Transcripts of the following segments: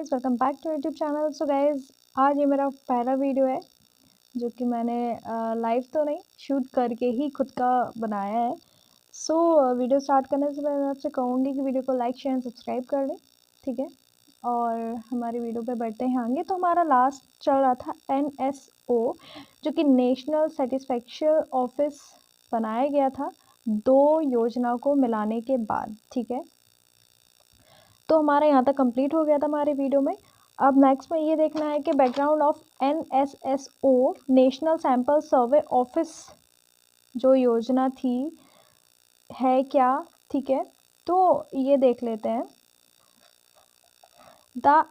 Guys, welcome back to YouTube channel. So guys, आज ये मेरा पहला वीडियो है जो कि मैंने लाइव तो नहीं शूट करके ही खुद का बनाया है। सो वीडियो स्टार्ट करने से पहले मैं आपसे कहूँगी कि वीडियो को लाइक शेयर एंड सब्सक्राइब कर लें, ठीक है। और हमारी वीडियो पे बढ़ते हैं आगे। तो हमारा लास्ट चल रहा था NSO, जो कि नेशनल सेटिस्फैक्शन ऑफिस बनाया गया था 2 योजना को मिलाने के बाद, ठीक है। तो हमारा यहाँ तक कंप्लीट हो गया था हमारे वीडियो में। अब नेक्स्ट में ये देखना है कि background of NSSO national sample survey office जो योजना थी है क्या, ठीक है। तो ये देख लेते हैं। The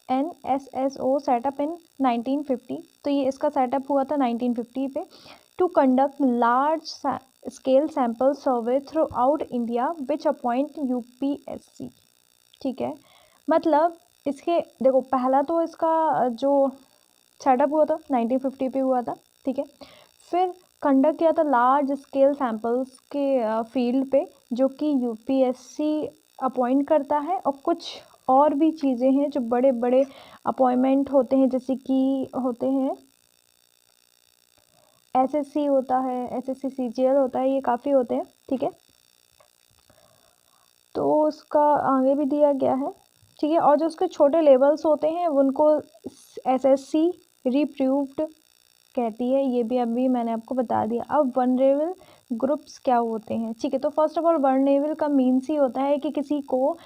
NSSO setup in 1950। तो ये इसका सेटअप हुआ था 1950 पे to conduct large scale sample survey throughout India which appoint UPSC, ठीक है। मतलब इसके देखो, पहला तो इसका जो सेटअप हुआ था 1950 पे हुआ था, ठीक है। फिर कंडक्ट किया था लार्ज स्केल सैंपल्स के फील्ड पे, जो कि UPSC अपॉइंट करता है। और कुछ और भी चीज़ें हैं जो बड़े बड़े अपॉइंटमेंट होते हैं, जैसे कि होते हैं SSC होता है, SSC CGL होता है, ये काफ़ी होते हैं, ठीक है। तो उसका आगे भी दिया गया है, ठीक है। और जो उसके छोटे लेवल्स होते हैं उनको SSC रिप्रूव्ड कहती है, ये भी अभी मैंने आपको बता दिया। अब वनरेबल ग्रुप्स क्या होते हैं, ठीक है। तो फर्स्ट ऑफ ऑल वनरेबल का मीन्स ही होता है कि किसी को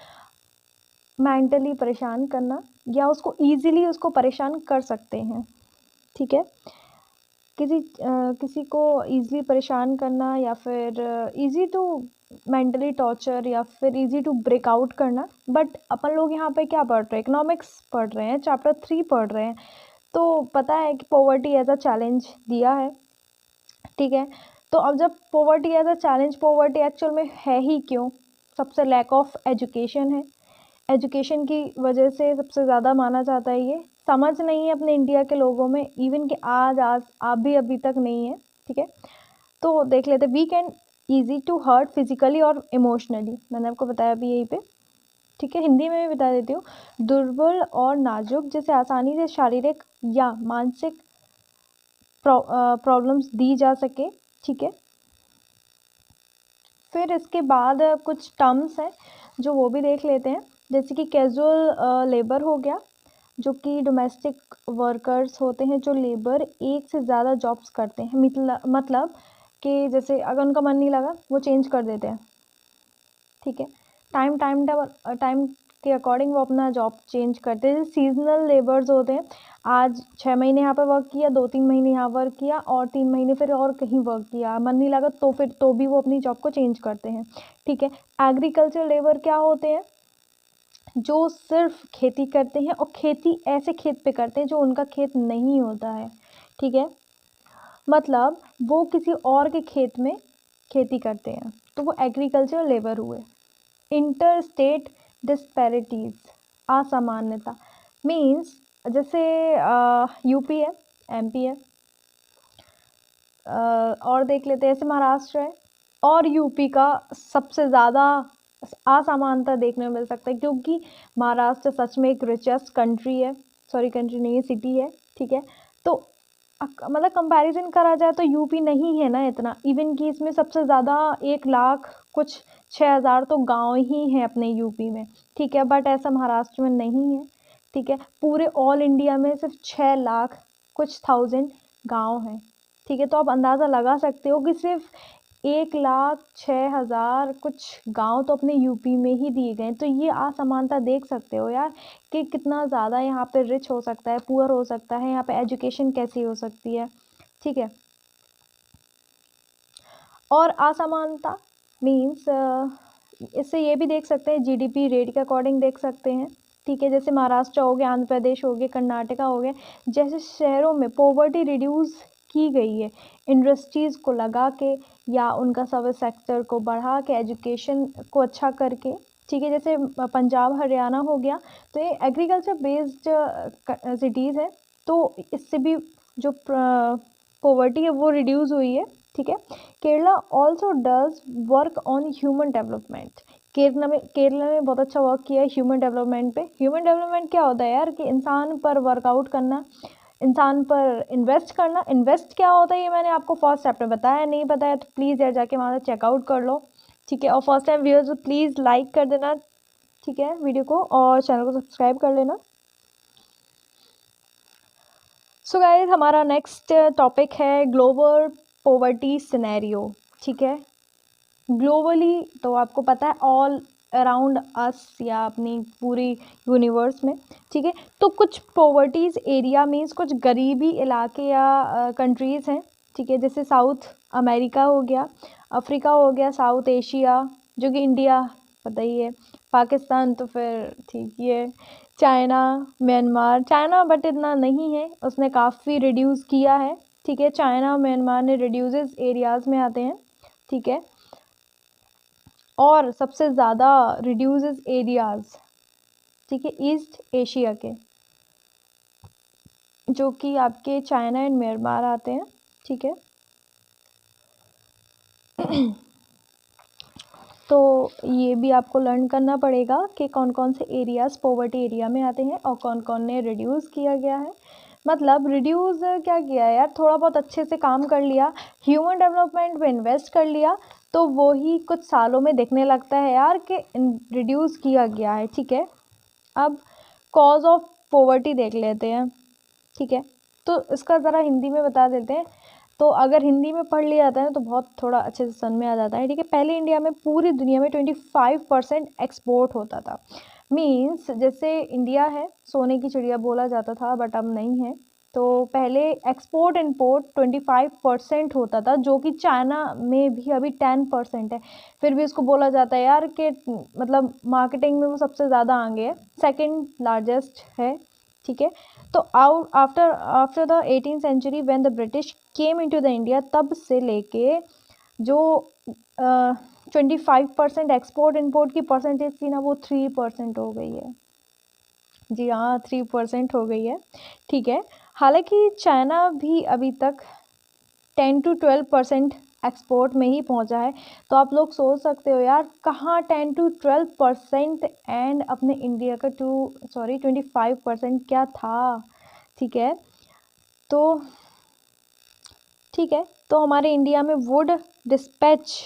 मेंटली परेशान करना या उसको ईजिली उसको परेशान कर सकते हैं, ठीक है। किसी को ईजिली परेशान करना या फिर ईजी टू मेंटली टॉर्चर या फिर इजी टू ब्रेक आउट करना। बट अपन लोग यहाँ पे क्या पढ़ रहे हैं, इकोनॉमिक्स पढ़ रहे हैं, चैप्टर 3 पढ़ रहे हैं। तो पता है कि पॉवर्टी एज अ चैलेंज दिया है, ठीक है। तो अब जब poverty as a challenge, poverty actual में है ही क्यों? सबसे लैक ऑफ एजुकेशन है। एजुकेशन की वजह से सबसे ज़्यादा माना जाता है। ये समझ नहीं है अपने इंडिया के लोगों में, इवन कि आज आप भी अभी तक नहीं है, ठीक है। तो देख लेते, weak and easy to hurt physically और इमोशनली, मैंने आपको बताया अभी यहीं पे, ठीक है। हिंदी में भी बता देती हूँ, दुर्बल और नाजुक, जिसे आसानी से शारीरिक या मानसिक प्रॉब्लम्स दी जा सके, ठीक है। फिर इसके बाद कुछ टर्म्स हैं जो वो भी देख लेते हैं, जैसे कि कैजुअल लेबर हो गया, जो कि डोमेस्टिक वर्कर्स होते हैं, जो लेबर एक से ज़्यादा जॉब्स करते हैं। मतलब कि जैसे अगर उनका मन नहीं लगा वो चेंज कर देते हैं, ठीक है। टाइम के अकॉर्डिंग वो अपना जॉब चेंज करते हैं। सीजनल लेबर्स होते हैं, आज 6 महीने यहाँ पे वर्क किया, 2-3 महीने यहाँ वर्क किया और 3 महीने फिर और कहीं वर्क किया, मन नहीं लगा तो फिर तो भी वो अपनी जॉब को चेंज करते हैं, ठीक है। एग्रीकल्चर लेबर क्या होते हैं, जो सिर्फ खेती करते हैं और खेती ऐसे खेत पे करते हैं जो उनका खेत नहीं होता है, ठीक है। मतलब वो किसी और के खेत में खेती करते हैं, तो वो एग्रीकल्चर लेबर हुए। इंटर स्टेट डिस्पैरिटीज़, असमानता, मीन्स जैसे यूपी है, MP है, और देख लेते हैं, ऐसे महाराष्ट्र है और यूपी का सबसे ज़्यादा असमानता देखने में मिल सकता है, क्योंकि महाराष्ट्र सच में एक रिचेस्ट कंट्री है, सॉरी कंट्री नहीं है, सिटी है, ठीक है। तो मतलब कंपैरिजन करा जाए तो यूपी नहीं है ना इतना, इवन कि इसमें सबसे ज़्यादा 1 लाख कुछ 6,000 तो गांव ही हैं अपने यूपी में, ठीक है। बट ऐसा महाराष्ट्र में नहीं है, ठीक है। पूरे ऑल इंडिया में सिर्फ 6 लाख कुछ थाउजेंड गांव हैं, ठीक है। तो आप अंदाज़ा लगा सकते हो कि सिर्फ 1,06,000 कुछ गांव तो अपने यूपी में ही दिए गए। तो ये असमानता देख सकते हो यार कि कितना ज़्यादा यहाँ पे रिच हो सकता है, पुअर हो सकता है, यहाँ पे एजुकेशन कैसी हो सकती है, ठीक है। और असमानता मीन्स इससे ये भी देख सकते हैं, GDP रेट के अकॉर्डिंग देख सकते हैं, ठीक है। जैसे महाराष्ट्र हो गया, आंध्र प्रदेश हो गया, कर्नाटका हो गया, जैसे शहरों में पॉवर्टी रिड्यूस की गई है इंडस्ट्रीज़ को लगा के या उनका सर्विस सेक्टर को बढ़ा के, एजुकेशन को अच्छा करके, ठीक है। जैसे पंजाब हरियाणा हो गया, तो ये एग्रीकल्चर बेस्ड सिटीज़ है, तो इससे भी जो पॉवर्टी है वो रिड्यूस हुई है, ठीक है। Kerala also does work on human development. Kerala में बहुत अच्छा वर्क किया है ह्यूमन डेवलपमेंट पे। ह्यूमन डेवलपमेंट क्या होता है यार कि इंसान पर वर्कआउट करना, इंसान पर इन्वेस्ट करना। इन्वेस्ट क्या होता है ये मैंने आपको फर्स्ट चैप्टर बताया, नहीं बताया तो प्लीज़ यार जाके वहाँ से चेकआउट कर लो, ठीक है। और फर्स्ट टाइम व्यूअर्स तो प्लीज़ लाइक कर देना, ठीक है, वीडियो को, और चैनल को सब्सक्राइब कर लेना। सो गाइस हमारा नेक्स्ट टॉपिक है ग्लोबल पॉवर्टी सिनेरियो, ठीक है। ग्लोबली तो आपको पता है ऑल अराउंड अस या अपनी पूरी यूनिवर्स में, ठीक है। तो कुछ पॉवर्टीज़ एरिया मीन्स कुछ गरीबी इलाके या कंट्रीज़ हैं, ठीक है, जैसे साउथ अमेरिका हो गया, अफ्रीका हो गया, साउथ एशिया जो कि इंडिया पता ही है, पाकिस्तान तो फिर ठीक ही है, चाइना, म्यांमार, चाइना बट इतना नहीं है, उसने काफ़ी रिड्यूस किया है, ठीक है। चाइना म्यांमार ने रिड्यूसेस एरियाज़ में आते हैं, ठीक है। और सबसे ज़्यादा रिड्यूसेस एरियाज़, ठीक है, ईस्ट एशिया के, जो कि आपके चाइना एंड म्यांमार आते हैं, ठीक है। तो ये भी आपको लर्न करना पड़ेगा कि कौन कौन से एरियाज़ पॉवर्टी एरिया में आते हैं और कौन कौन ने रिड्यूस किया गया है। मतलब रिड्यूस क्या किया है यार, थोड़ा बहुत अच्छे से काम कर लिया, ह्यूमन डेवलपमेंट में इन्वेस्ट कर लिया, तो वो ही कुछ सालों में दिखने लगता है यार कि रिड्यूस किया गया है, ठीक है। अब कॉज ऑफ पॉवर्टी देख लेते हैं, ठीक है। तो इसका ज़रा हिंदी में बता देते हैं। तो अगर हिंदी में पढ़ लिया जाता है तो बहुत थोड़ा अच्छे से समझ में आ जाता है, ठीक है। पहले इंडिया में पूरी दुनिया में 25% एक्सपोर्ट होता था। मीन्स जैसे इंडिया है सोने की चिड़िया बोला जाता था, बट अब नहीं है। तो पहले एक्सपोर्ट इंपोर्ट 25% होता था, जो कि चाइना में भी अभी 10% है। फिर भी उसको बोला जाता है यार कि मतलब मार्केटिंग में वो सबसे ज़्यादा आगे है, सेकंड लार्जेस्ट है, ठीक है। तो after the 18th century when the British came into the India, तब से लेके जो 25% एक्सपोर्ट इंपोर्ट की परसेंटेज थी ना, वो 3% हो गई है। जी हाँ, 3% हो गई है, ठीक है। हालांकि चाइना भी अभी तक 10 to 12% एक्सपोर्ट में ही पहुंचा है। तो आप लोग सोच सकते हो यार कहाँ 10 to 12% एंड अपने इंडिया का 25% क्या था, ठीक है। तो ठीक है, तो हमारे इंडिया में वुड डिस्पैच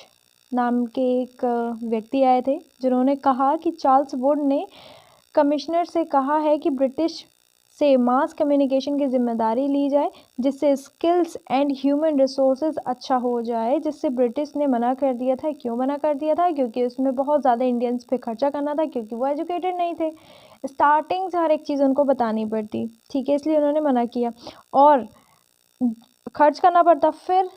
नाम के एक व्यक्ति आए थे, जिन्होंने कहा कि चार्ल्स वुड ने कमिश्नर से कहा है कि ब्रिटिश से मास कम्युनिकेशन की जिम्मेदारी ली जाए, जिससे स्किल्स एंड ह्यूमन रिसोर्सेज अच्छा हो जाए, जिससे ब्रिटिश ने मना कर दिया था। क्यों मना कर दिया था? क्योंकि उसमें बहुत ज़्यादा इंडियंस पे खर्चा करना था, क्योंकि वो एजुकेटेड नहीं थे, स्टार्टिंग से हर एक चीज़ उनको बतानी पड़ती, ठीक है, इसलिए उन्होंने मना किया और खर्च करना पड़ता। फिर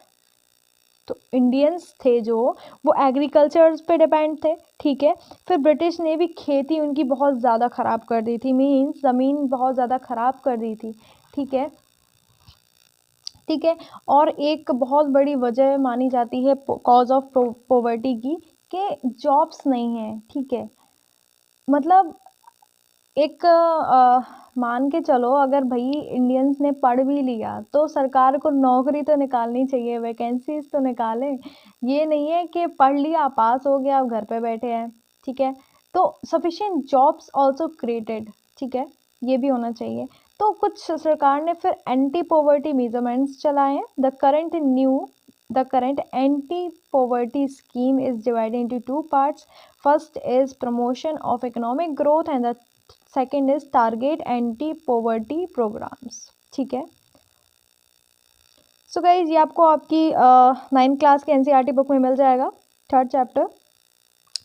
तो इंडियंस थे जो वो एग्रीकल्चर पे डिपेंड थे, ठीक है। फिर ब्रिटिश ने भी खेती उनकी बहुत ज़्यादा ख़राब कर दी थी, मीन्स ज़मीन बहुत ज़्यादा ख़राब कर दी थी, ठीक है, ठीक है। और एक बहुत बड़ी वजह मानी जाती है कॉज ऑफ पॉवर्टी की कि जॉब्स नहीं है, ठीक है। मतलब एक मान के चलो अगर भाई इंडियंस ने पढ़ भी लिया तो सरकार को नौकरी तो निकालनी चाहिए, वैकेंसीज तो निकालें। ये नहीं है कि पढ़ लिया पास हो गया अब घर पे बैठे हैं, ठीक है। तो सफिशिएंट जॉब्स आल्सो क्रिएटेड, ठीक है, ये भी होना चाहिए। तो कुछ सरकार ने फिर एंटी पॉवर्टी मेजरमेंट्स चलाए हैं। The current anti poverty scheme is divided into two parts. First is promotion of economic growth and the second is target anti poverty programmes, ठीक है। सो गाइज ये आपको आपकी 9th क्लास के NCERT book में मिल जाएगा, 3rd चैप्टर।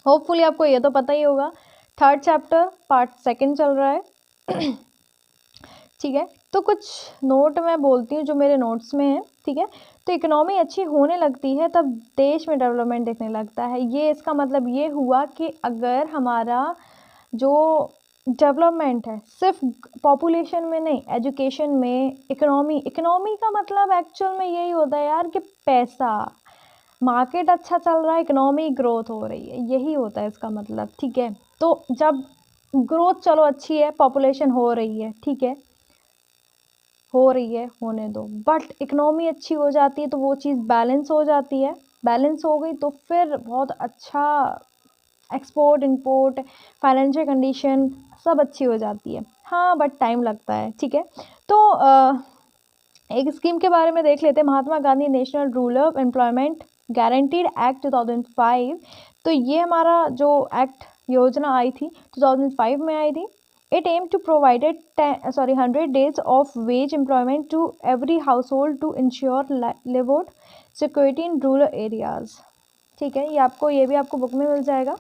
होपफुली आपको ये तो पता ही होगा, 3rd चैप्टर पार्ट 2 चल रहा है, ठीक है। तो कुछ नोट मैं बोलती हूँ जो मेरे नोट्स में है, ठीक है। तो इकोनॉमी अच्छी होने लगती है तब देश में डेवलपमेंट दिखने लगता है। ये इसका मतलब ये हुआ कि अगर हमारा जो डेवलपमेंट है सिर्फ पॉपुलेशन में नहीं, एजुकेशन में, इकोनॉमी का मतलब एक्चुअल में यही होता है यार कि पैसा, मार्केट अच्छा चल रहा है, इकोनॉमी ग्रोथ हो रही है, यही होता है इसका मतलब, ठीक है। तो जब ग्रोथ चलो अच्छी है, पॉपुलेशन हो रही है, ठीक है, हो रही है, होने दो, बट इकोनॉमी अच्छी हो जाती है तो वो चीज़ बैलेंस हो जाती है, बैलेंस हो गई तो फिर बहुत अच्छा एक्सपोर्ट इंपोर्ट, फाइनेंशियल कंडीशन सब अच्छी हो जाती है। हाँ बट टाइम लगता है, ठीक है। तो एक स्कीम के बारे में देख लेते हैं, Mahatma Gandhi national rural employment guaranteed act 2005। तो ये हमारा जो एक्ट योजना आई थी 2005 में आई थी। It aim to provided 100 days of wage employment to every household to ensure livelihood security in rural areas, ठीक है। ये भी आपको बुक में मिल जाएगा।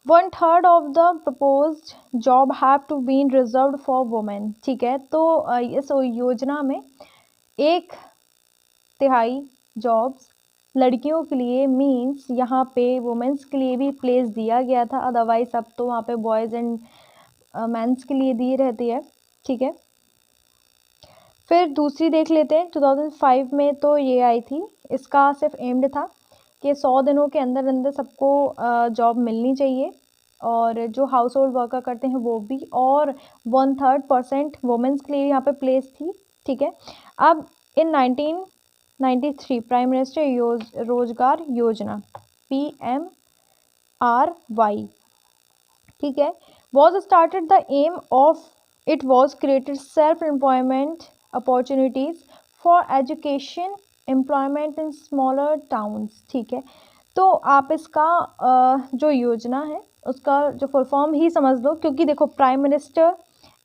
1/3 of the proposed job have to been reserved for women, ठीक है। तो इस योजना में 1/3 जॉब्स लड़कियों के लिए, मीन्स यहाँ पे वुमेन्स के लिए भी प्लेस दिया गया था, अदरवाइज सब तो वहाँ पे बॉयज़ एंड मेंस के लिए दी रहती है, ठीक है। फिर दूसरी देख लेते हैं, 2005 में तो ये आई थी। इसका सिर्फ एम्ड था कि 100 दिनों के अंदर अंदर सबको जॉब मिलनी चाहिए, और जो हाउस होल्ड वर्कर करते हैं वो भी, और 1/3% वुमेन्स के लिए यहाँ पे प्लेस थी, ठीक है। अब इन 1993 प्राइम मिनिस्टर रोजगार योजना PMRY, ठीक है, was started the aim of it was created self employment opportunities for education employment in smaller towns, ठीक है। तो आप इसका जो योजना है उसका जो फुल फॉर्म ही समझ लो, क्योंकि देखो प्राइम मिनिस्टर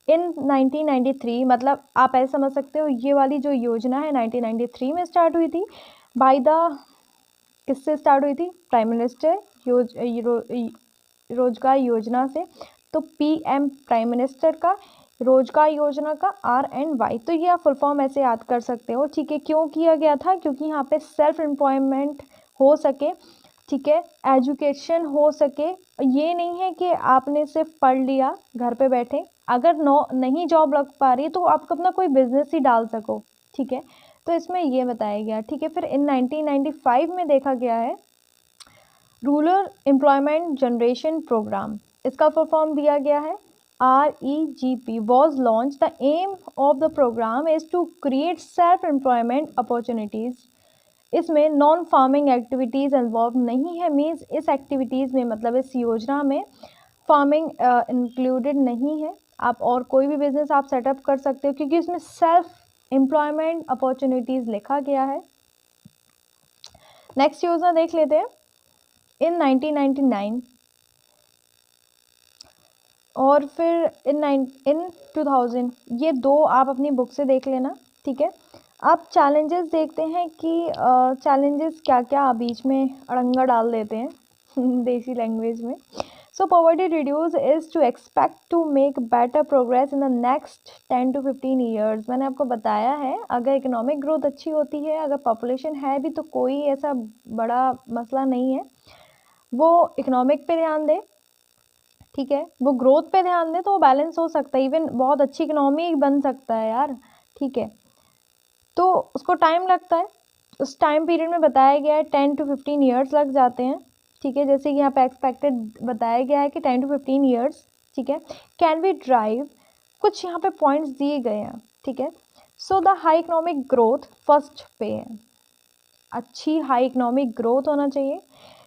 इन 1993, मतलब आप ऐसे समझ सकते हो ये वाली जो योजना है 1993 में स्टार्ट हुई थी बाय द, किससे स्टार्ट हुई थी, प्राइम मिनिस्टर रोजगार योजना से। तो PM प्राइम मिनिस्टर का, रोजगार योजना का RNY, तो ये आप फुल फॉर्म ऐसे याद कर सकते हो, ठीक है। क्यों किया गया था, क्योंकि यहाँ पे सेल्फ एम्प्लॉयमेंट हो सके, ठीक है, एजुकेशन हो सके। ये नहीं है कि आपने सिर्फ पढ़ लिया घर पे बैठे, अगर नहीं जॉब लग पा रही तो आप अपना कोई बिजनेस ही डाल सको, ठीक है। तो इसमें ये बताया गया, ठीक है। फिर इन 1995 में देखा गया है रूरल एम्प्लॉयमेंट जनरेशन प्रोग्राम, इसका फुल फॉर्म दिया गया है REGP was launched. The aim of the program is to create self-employment opportunities. इसमें नॉन फार्मिंग एक्टिविटीज़ इन्वॉल्व नहीं है, मीन्स इस एक्टिविटीज़ में, मतलब इस योजना में फार्मिंग इंक्लूडेड नहीं है। आप और कोई भी बिजनेस आप सेटअप कर सकते हो, क्योंकि इसमें सेल्फ एम्प्लॉयमेंट अपॉर्चुनिटीज़ लिखा गया है। नेक्स्ट योजना देख लेते हैं, इन 1999 और फिर इन 2000, ये दो आप अपनी बुक से देख लेना, ठीक है। आप चैलेंजेस देखते हैं कि चैलेंजेस क्या क्या बीच में अड़ंगा डाल देते हैं देसी लैंग्वेज में। So poverty reduce is to expect to make better progress in the next 10 to 15 years. मैंने आपको बताया है, अगर इकोनॉमिक ग्रोथ अच्छी होती है, अगर पॉपुलेशन है भी, तो कोई ऐसा बड़ा मसला नहीं है, वो इकोनॉमिक पे ध्यान दे, ठीक है, वो ग्रोथ पे ध्यान दे तो वो बैलेंस हो सकता है, इवन बहुत अच्छी इकोनॉमी बन सकता है यार, ठीक है। तो उसको टाइम लगता है, उस टाइम पीरियड में बताया गया है 10 to 15 ईयर्स लग जाते हैं, ठीक है। जैसे कि यहाँ पे एक्सपेक्टेड बताया गया है कि 10 to 15 ईयर्स, ठीक है। कैन बी ड्राइव, कुछ यहाँ पे पॉइंट्स दिए गए हैं, ठीक है। So the high economic growth first पे है, अच्छी हाई इकोनॉमिक ग्रोथ होना चाहिए।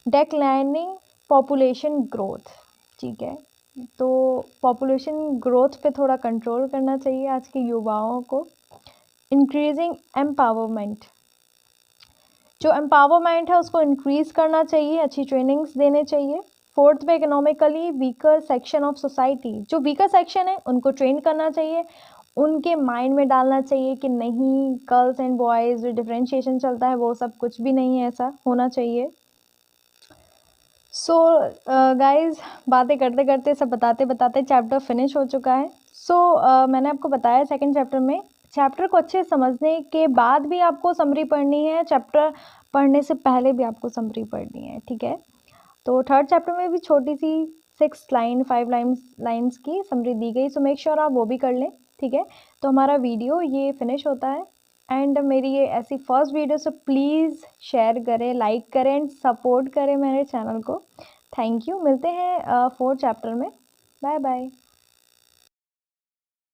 डेक्लाइनिंग पॉपुलेशन ग्रोथ, ठीक है, तो पॉपुलेशन ग्रोथ पे थोड़ा कंट्रोल करना चाहिए आज के युवाओं को। इंक्रीजिंग एम्पावरमेंट, जो एम्पावरमेंट है उसको इंक्रीज करना चाहिए, अच्छी ट्रेनिंग्स देने चाहिए। फोर्थ पे economically weaker section of society, जो वीकर सेक्शन है उनको ट्रेन करना चाहिए, उनके माइंड में डालना चाहिए कि नहीं गर्ल्स एंड बॉयज़ जो डिफ्रेंशिएशन चलता है वो सब कुछ भी नहीं है, ऐसा होना चाहिए। सो गाइज, बातें करते करते सब बताते बताते चैप्टर फिनिश हो चुका है। सो मैंने आपको बताया सेकंड चैप्टर में, चैप्टर को अच्छे समझने के बाद भी आपको समरी पढ़नी है, चैप्टर पढ़ने से पहले भी आपको समरी पढ़नी है, ठीक है। तो थर्ड चैप्टर में भी छोटी सी 6 लाइन 5 लाइन्स की समरी दी गई, सो मेक श्योर आप वो भी कर लें, ठीक है। तो हमारा वीडियो ये फिनिश होता है, एंड मेरी ये ऐसी first video, so please share करें, लाइक करें एंड सपोर्ट करें मेरे चैनल को। थैंक यू, मिलते हैं 4th चैप्टर में, बाय बाय।